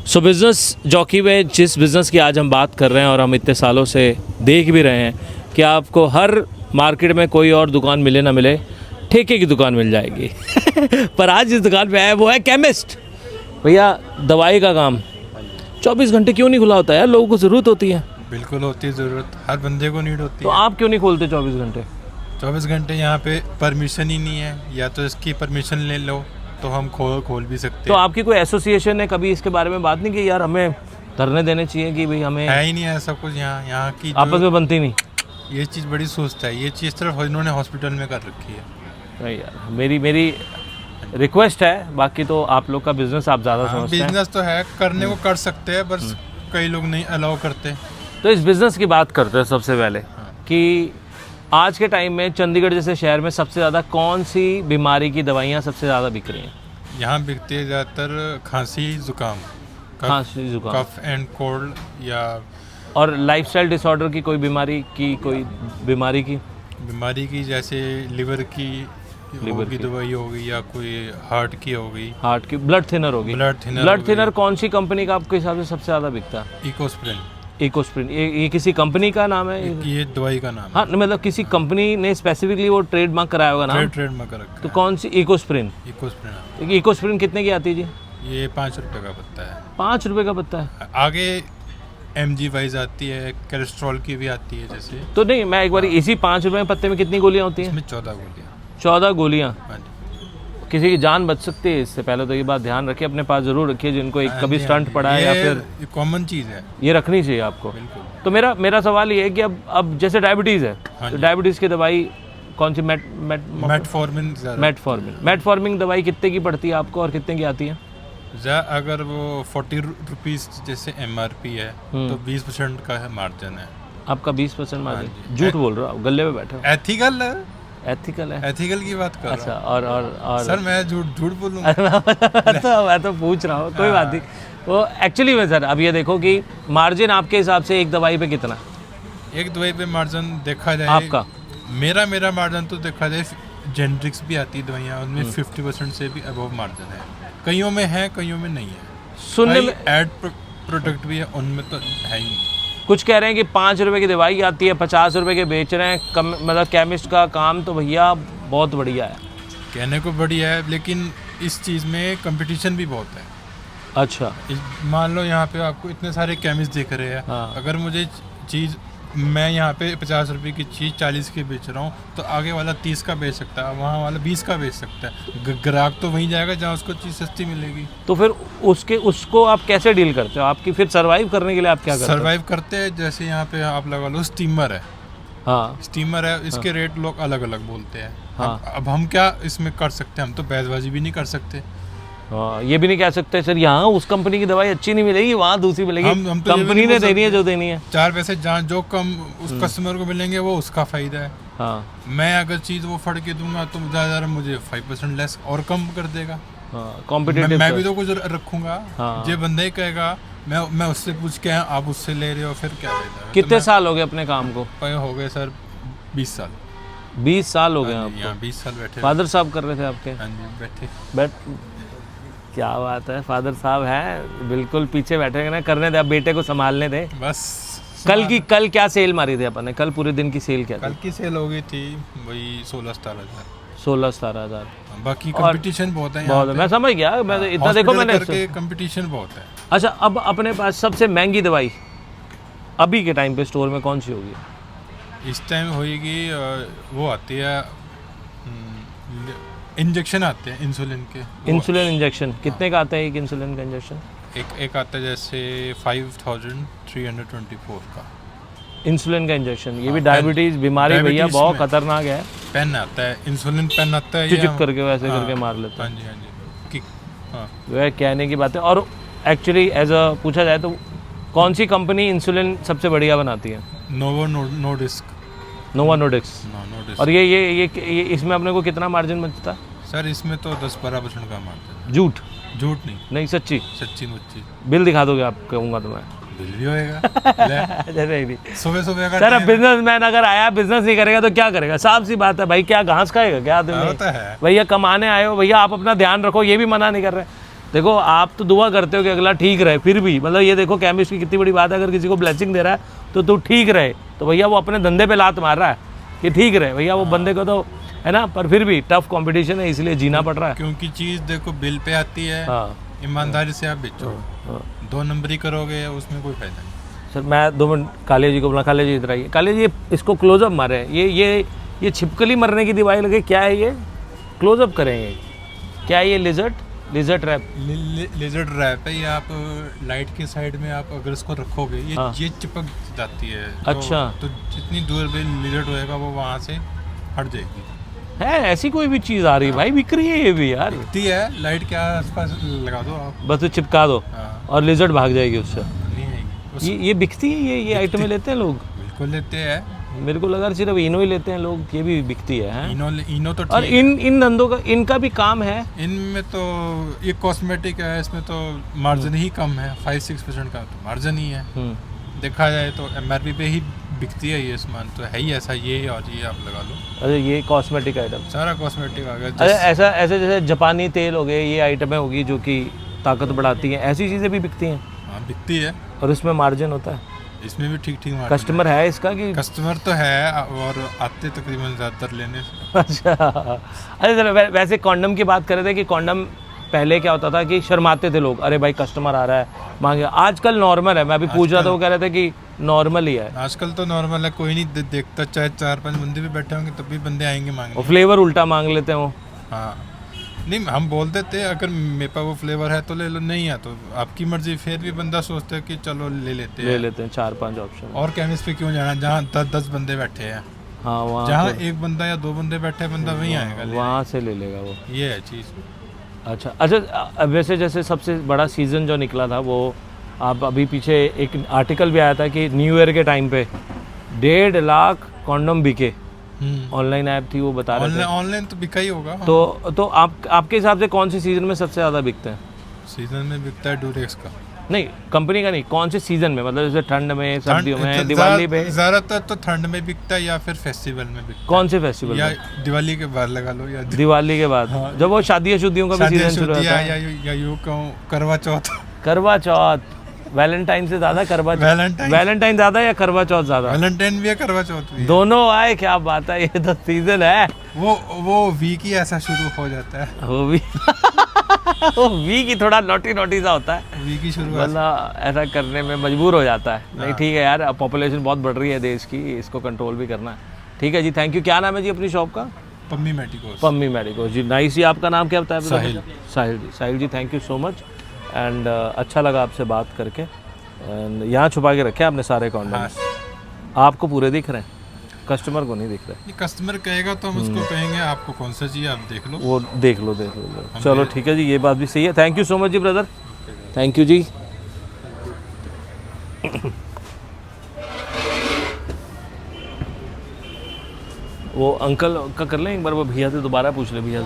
सो business jockey में जिस business की आज हम बात कर रहे हैं और हम इतने सालों से देख भी रहे हैं कि आपको हर मार्केट में कोई और दुकान मिले ना मिले, ठेके की दुकान मिल जाएगी पर आज जिस दुकान पे आया वो है केमिस्ट। भैया दवाई का काम 24 घंटे क्यों नहीं खुला होता है यार? लोगों को ज़रूरत होती है। बिल्कुल होती है ज़रूरत, हर बंदे को नीड होती तो है। आप क्यों नहीं खोलते 24 घंटे? 24 घंटे यहाँ पे परमिशन ही नहीं है, या तो इसकी परमिशन ले लो तो हम खोल भी सकते तो हैं। आपकी कोई एसोसिएशन ने कभी इसके बारे में बात नहीं की यार हमें धरने देने चाहिए कि भाई हमें? है ही नहीं ऐसा कुछ यहाँ की आपस में बनती नहीं ये चीज़ बड़ी सोचता है, ये चीज़ सिर्फ इन्होंने हॉस्पिटल में कर रखी है। नहीं यार, मेरी रिक्वेस्ट है, बाकी तो आप लोग का बिजनेस आप ज़्यादा समझते हैं। बिजनेस तो है, करने को कर सकते हैं, बस कई लोग नहीं अलाउ करते। तो इस बिज़नेस की बात करते हैं सबसे पहले कि आज के टाइम में चंडीगढ़ जैसे शहर में सबसे ज़्यादा कौन सी बीमारी की दवाइयाँ सबसे ज़्यादा बिक रही हैं? यहाँ बिकती है ज़्यादातर खांसी जुकाम, खांसी जुकाम, कफ एंड कोल्ड, या और लाइफस्टाइल डिसऑर्डर की कोई बीमारी की जैसे लिवर की दवाई होगी, या कोई हार्ट की ब्लड थिनर होगी। ब्लड थिनर कौन सी कंपनी का आपके हिसाब से सबसे ज़्यादा बिकता है? इकोस्प्रिन। ये किसी कंपनी का नाम है? ये दवाई का नाम है। हाँ, मतलब किसी कंपनी ने स्पेसिफिकली वो ट्रेडमार्क कराया होगा नाम? ट्रेडमार्क कर रखा है। तो कौन सी? इकोस्प्रिन। इकोस्प्रिन कितने की आती है जी? ये 5 रुपये का पत्ता है। 5 रुपये का पत्ता है। आगे MG वाइज आती है, कोलेस्ट्रॉल की भी आती है जैसे। तो नहीं, मैं एक बार इसी 5 रुपये पत्ते में कितनी गोलियाँ होती हैं? इसमें 14 गोलियाँ। 14 गोलियाँ। हाँ जी। किसी की जान बच सकती है इससे, पहले तो ये बात ध्यान रखिए, अपने पास जरूर रखिए, जिनको एक कभी स्टंट पड़ा है या फिर कॉमन चीज़ है, ये रखनी चाहिए आपको। बिल्कुल। तो मेरा सवाल ये है कि अब जैसे डायबिटीज़ है, तो डायबिटीज़ की दवाई कौन सी? मेटफॉर्मिन दवाई कितने की पड़ती है आपको और कितने की आती है? अगर वो 40 रुपीज़ जैसे MRP है तो 20% का है मार्जिन है आपका। 20% मार्जिन? झूठ बोल रहे हो आप, गले में बैठे हो। एथिकल है। एथिकल की बात कर अच्छा, रहा हूँ। और सर मैं झूठ बोलूँगा? मैं तो पूछ रहा हूँ, कोई बात नहीं। वो एक्चुअली में सर अब ये देखो कि मार्जिन आपके हिसाब से एक दवाई पे कितना? एक दवाई पे मार्जिन देखा जाए आपका? मेरा मार्जिन तो देखा जाए, जेनरिक्स भी आती है दवाइयाँ, उनमें 50% से भी अबव मार्जिन है। कईयों में है, कईयों में नहीं है। सुनने में एड प्रोडक्ट भी है, उनमें तो है ही नहीं। कुछ कह रहे हैं कि 5 रुपए की दवाई आती है, 50 रुपए के बेच रहे हैं। मतलब केमिस्ट का काम तो भैया बहुत बढ़िया है। कहने को बढ़िया है, लेकिन इस चीज़ में कंपटीशन भी बहुत है। अच्छा, मान लो यहाँ पे आपको इतने सारे केमिस्ट दिख रहे हैं। हाँ। अगर मुझे चीज़, मैं यहाँ पे 50 रुपए की चीज़ 40 की बेच रहा हूँ, तो आगे वाला 30 का बेच सकता है, वहाँ वाला 20 का बेच सकता है। ग्राहक तो वहीं जाएगा जहाँ उसको चीज़ सस्ती मिलेगी। तो फिर उसको आप कैसे डील करते हो? आपकी फिर सर्वाइव करने के लिए आप क्या करते हो? सर्वाइव करते हैं, जैसे यहाँ पे आप लगा लो स्टीमर है। हाँ, स्टीमर है, इसके रेट लोग अलग अलग बोलते हैं। हाँ। अब हम क्या इसमें कर सकते हैं? हम तो बैजबाजी भी नहीं कर सकते। हाँ, ये भी नहीं कह सकते सर यहाँ उस कंपनी की दवाई अच्छी नहीं मिलेगी, वहाँ दूसरी मिलेगी। हम तो कंपनी ने देनी है जो देनी है। 4 पैसे जहाँ जो कम उस कस्टमर को मिलेंगे वो उसका फायदा है। हाँ, मैं अगर चीज़ वो फड़ के दूंगा तो ज़्यादा मुझे 5% लेस और कम कर देगा। हाँ, कॉम्पिटिटिव। मैं भी तो कुछ रखूंगा। हाँ। ये बंदा ही कहेगा, मैं उससे पूछ के आप उससे ले रहे हो, फिर क्या देगा? कितने साल हो गए अपने काम को? हो गए सर 20 साल। 20 साल हो गए हाँ, आपको? यहाँ 20 साल बैठे। फादर साहब कर रहे थे आपके? हाँ जी, बैठ। क्या बात है, फादर साहब हैं बिल्कुल पीछे बैठे हैं ना, करने दे, अब बेटे को संभालने दे। बस कल क्या सेल मारी थी अपन ने? कल पूरे दिन की सेल क्या थी? कल की सेल हो गई थी वही 16-17 हज़ार। 16-17 हज़ार। बाकी कंपटीशन बहुत है बहुत है, मैं समझ गया। मैं तो इतना देखो मैंने कंपटीशन बहुत है। अच्छा, अब अपने पास सबसे महंगी दवाई अभी के टाइम पे स्टोर में कौन सी होगी? इस टाइम होएगी वो आती है, इंजेक्शन आते हैं इंसुलिन के। इंसुलिन इंजेक्शन कितने का आता है एक इंसुलिन का इंजेक्शन? एक आता है जैसे 5324 का इंसुलिन का इंजेक्शन। ये भी डायबिटीज बीमारी भैया बहुत खतरनाक है। पेन आता है, इंसुलिन पेन आता है, चिप करके वैसे करके मार लेते हैं। हाँ जी। हाँ, वह कहने की बात है। और एक्चुअली एज अ पूछा जाए तो कौन सी कंपनी इंसुलिन सबसे बढ़िया बनाती है? नोवो नोर्डिस्क। और ये इसमें अपने को कितना मार्जिन बचता है सर? इसमें तो 10-12% का मार्जिन। झूठ नहीं सच्ची। बिल दिखा दोगे आप? कहूँगा तो मैं बिल भी होएगा। सुबह का सर, अब बिजनेसमैन अगर आया बिजनेस नहीं करेगा तो क्या करेगा? साफ सी बात है भाई, क्या घास खाएगा क्या आदमी? होता है भैया, कमाने आए हो भैया, आप अपना ध्यान रखो, ये भी मना नहीं कर रहे। देखो आप तो दुआ करते हो कि अगला ठीक रहे, फिर भी मतलब ये देखो केमिस्ट की कितनी बड़ी बात है, अगर किसी को ब्लेसिंग दे रहा है तो तू ठीक रहे, तो भैया वो अपने धंधे पे लात मार रहा है कि ठीक रहे भैया, वो बंदे को तो है ना, पर फिर भी टफ कंपटीशन है इसलिए जीना पड़ रहा है। क्योंकि चीज़ देखो बिल पे आती है, हाँ ईमानदारी से आप बेचो, हाँ। 2 नंबरी करोगे उसमें कोई फायदा नहीं। सर मैं 2 मिनट कालिया जी को बोला, कालिया जी इधर आइए। कालिया जी इसको क्लोजअप मारे हैं, ये छिपकली मरने की दवाई लगे, क्या है ये? क्लोजअप करेंगे क्या है ये? लिजर्ट ट्रैप, लेजर रैप है, ये आप लाइट के साइड में आप अगर इसको रखोगे हाँ। ये चिपक जाती है। अच्छा। तो जितनी दूर पे लिजर्ट होएगा वो वहाँ से हट जाएगी। है ऐसी कोई भी चीज़ आ रही है भाई, बिक रही है ये भी यार। दिखती है, लाइट के आसपास लगा दो आप, बस तो चिपका दो हाँ, और लिजर्ट भाग जाएगी उससे। नहीं आएगी। ये बिकती है, ये आइटमें लेते हैं लोग? बिल्कुल लेते हैं। मेरे को लगा सिर्फ इनो ही लेते हैं लोग, ये भी बिकती है हैं? इनो तो और ठीक है। इन धंधों का इनका भी काम है। इनमें तो ये कॉस्मेटिक है, इसमें तो मार्जिन ही कम है, 5-6% का तो मार्जिन ही है। देखा जाए तो एमआरपी पे ही बिकती है ये सामान, तो है ही ऐसा, ये और ये आप लगा लो, अरे ये कॉस्मेटिक आइटम, सारा कॉस्मेटिक आ गया। अरे ऐसा ऐसे जैसे जापानी तेल हो गए, ये आइटमें होगी जो कि ताकत बढ़ाती हैं, ऐसी चीज़ें भी बिकती हैं हाँ बिकती है, और इसमें मार्जिन होता है। इसमें भी ठीक ठीक मार्जिन कस्टमर है इसका कि? कस्टमर तो है और आते तकरीबन ज़्यादातर लेने से। अच्छा। अरे सर वैसे कॉन्डम की बात कर रहे थे कि कॉन्डम पहले क्या होता था कि शर्माते थे लोग, अरे भाई कस्टमर आ रहा है मांगे, आजकल नॉर्मल है। मैं अभी पूछ रहा था, वो कह रहे थे कि नॉर्मल ही है। आजकल तो नॉर्मल है, कोई नहीं देखता, चाहे 4-5 बंदे भी बैठे होंगे तब भी बंदे आएंगे मांगने। और फ्लेवर उल्टा मांग लेते हैं वो। हाँ नहीं, हम बोल देते हैं अगर मेरे पास वो फ्लेवर है तो ले लो, नहीं है तो आपकी मर्जी। फिर भी बंदा सोचता है कि चलो ले लेते हैं 4-5 ऑप्शन। और केमिस्ट पे क्यों जाना जहाँ 10 बंदे बैठे हैं। हाँ वहाँ जहाँ 1 बंदा या 2 बंदे बैठे, बंदा वहीं आएगा, वहाँ से ले लेगा वो। ये है चीज़। अच्छा वैसे जैसे सबसे बड़ा सीज़न जो निकला था वो, आप अभी पीछे एक आर्टिकल भी आया था कि न्यू ईयर के टाइम पे 1.5 लाख कॉन्डम बिके, ऑनलाइन ऐप थी वो बता रहे थे। ऑनलाइन तो बिका ही होगा। तो आपके हिसाब से कौन से सीज़न में सबसे ज़्यादा बिकते हैं? सीजन में बिकता है ड्यूरेक्स का। नहीं कंपनी का नहीं, कौन से सीज़न में, मतलब जैसे ठंड में, सर्दियों में, दिवाली पे? ज़्यादातर तो ठंड में बिकता है या फिर फेस्टिवल में बिकता कौन से फेस्टिवल है, में? या दिवाली के बाद लगा लो, या दिवाली के बाद, जब वो शादियाँ शुदियों का भी सीजन शुरू होता है, या यूँ कहूँ करवा चौथ। करवा चौथ, वैलेंटाइन से ज़्यादा करवा चौथ, वैलेंटाइन ज़्यादा या करवा चौथ ज़्यादा? वैलेंटाइन भी है, करवा चौथ भी है। दोनों आए, क्या बात है, ये तो सीजन है। वो वीक ही ऐसा शुरू हो जाता है, वो भी वो वीक ही थोड़ा नोटी सा होता है, वीक ही शुरू, मतलब ऐसा करने में मजबूर हो जाता है। नहीं ठीक है यार, अब पॉपुलेशन बहुत बढ़ रही है देश की, इसको कंट्रोल भी करना है। ठीक है जी, थैंक यू। क्या नाम है जी अपनी शॉप का? Pammi Medicos. Pammi Medicos ji, nice जी। आपका नाम क्या बताया? Sahil. Sahil ji thank you so much, and अच्छा लगा आपसे बात करके। एंड यहाँ छुपा के रखे आपने सारे कॉन्डम? हाँ। आपको पूरे दिख रहे हैं, कस्टमर को नहीं दिख रहे? कस्टमर कहेगा तो हम उसको कहेंगे आपको कौन सा चाहिए, आप देख लो, वो देख लो। चलो ठीक है जी, ये बात भी सही है। थैंक यू सो मच जी ब्रदर, थैंक यू जी। वो अंकल का कर लें एक बार, वो भैया से दोबारा पूछ ले, भैया से